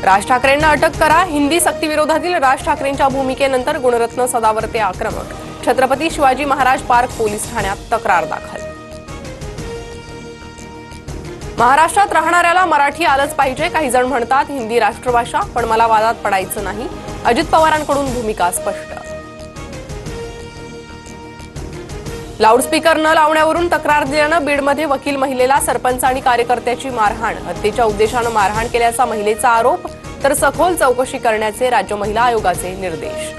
राज ठाकरेंना अटक करा, हिंदी सक्तीविरोधातील राज ठाकरेंच्या भूमिकेनंतर गुणरत्न सदावर्ते आक्रमक। छत्रपती शिवाजी महाराज पार्क पोलीस ठाण्यात तक्रार दाखल। महाराष्ट्रात राहणाऱ्याला मराठी आलंच पाहिजे। काही जण म्हणतात हिंदी राष्ट्रभाषा, पण मला वादात पडायचं नाही। अजित पवारांकडून भूमिका स्पष्ट। लाऊडस्पीकर न लावण्यावरून तक्रार दिल्यानं बीडमध्ये वकील महिलेला सरपंच आणि कार्यकर्त्याची मारहाण। हत्येच्या उद्देशानं मारहाण केल्याचा महिलेचा आरोप, तर सखोल चौकशी करण्याचे राज्य महिला आयोगाचे निर्देश।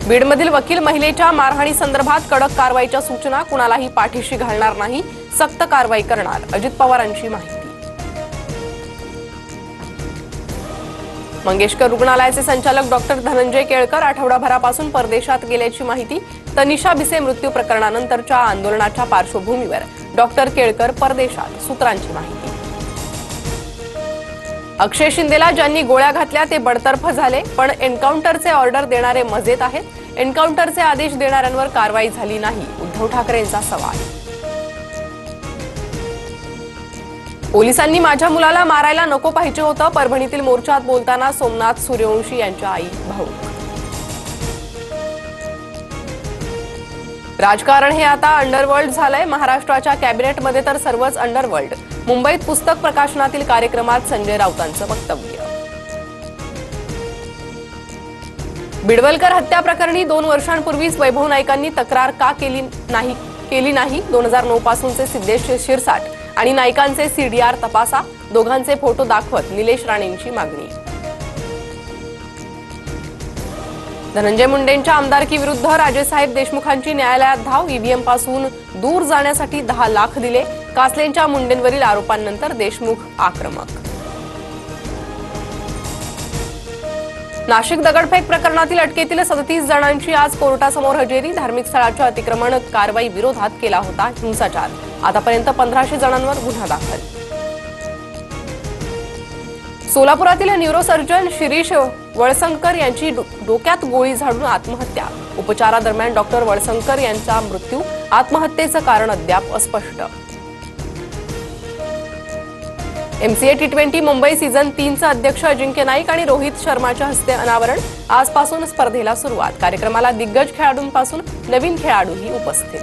बीडमधील वकील महिलेच्या मारहाणी संदर्भात कडक कारवाईच्या सूचना। कुणालाही पाठीशी घालणार नाही, सक्त कारवाई करणार, अजित पवारांची माहिती। मंगेशकर रुग्णालयाचे संचालक डॉक्टर धनंजय केळकर आठवडाभरापासून परदेशात गेल्याची माहिती। तनिषा भिसे मृत्यू प्रकरणानंतरच्या आंदोलनाच्या पार्श्वभूमीवर डॉक्टर केळकर परदेशात, सूत्रांची माहिती। अक्षय शिंदेला ज्यांनी गोळ्या घातल्या ते बडतर्फ झाले, पण एन्काउंटरचे ऑर्डर देणारे मजेत आहेत। एन्काउंटरचे आदेश देणाऱ्यांवर कारवाई झाली नाही, उद्धव ठाकरेंचा सवाल। पोलिसांनी माझ्या मुलाला मारायला नको पाहिजे होतं, परभणीतील मोर्चात बोलताना सोमनाथ सूर्यवंशी यांच्या आई भाऊक। राजकारण हे आता अंडरवर्ल्ड झालंय। महाराष्ट्राच्या कॅबिनेटमध्ये तर सर्वच अंडरवर्ल्ड। मुंबईत पुस्तक प्रकाशनातील कार्यक्रमात संजय राऊतांचं वक्तव्य। बिडवलकर हत्या प्रकरणी 2 वर्षांपूर्वीच वैभव नाईकांनी तक्रार का केली नाही। 2009 पासूनचे सिद्धेश शिरसाट आणि नाईकांचे सीडीआर तपासा, दोघांचे फोटो दाखवत निलेश राणेंची मागणी। धनंजय मुंडेंच्या आमदारकीविरुद्ध राजेसाहेब देशमुखांची न्यायालयात धाव। ईव्हीएम पासून दूर जाण्यासाठी 10 लाख दिले। कासलेंच्या मुंडेंवरील आरोपांनंतर देशमुख आक्रमक। नाशिक दगडफेक प्रकरणातील अटकेतील 37 जणांची आज कोर्टासमोर हजेरी। धार्मिक स्थळाच्या अतिक्रमण कारवाई विरोधात केला होता हिंसाचार। आतापर्यंत 1500 जणांवर गुन्हा दाखल। सोलापुरातील न्यूरोसर्जन शिरीष वळसंकर यांची डोक्यात गोळी झाडून आत्महत्या। उपचारादरम्यान डॉक्टर वळसंकर यांचा मृत्यू। आत्महत्येचं कारण अद्याप अस्पष्ट। एमसीए टी20 मुंबई सीझन 3चं अध्यक्ष अजिंक्य नाईक आणि रोहित शर्माच्या हस्ते अनावरण। आजपासून स्पर्धेला सुरुवात। कार्यक्रमाला दिग्गज खेळाडूंपासून नवीन खेळाडूही उपस्थित।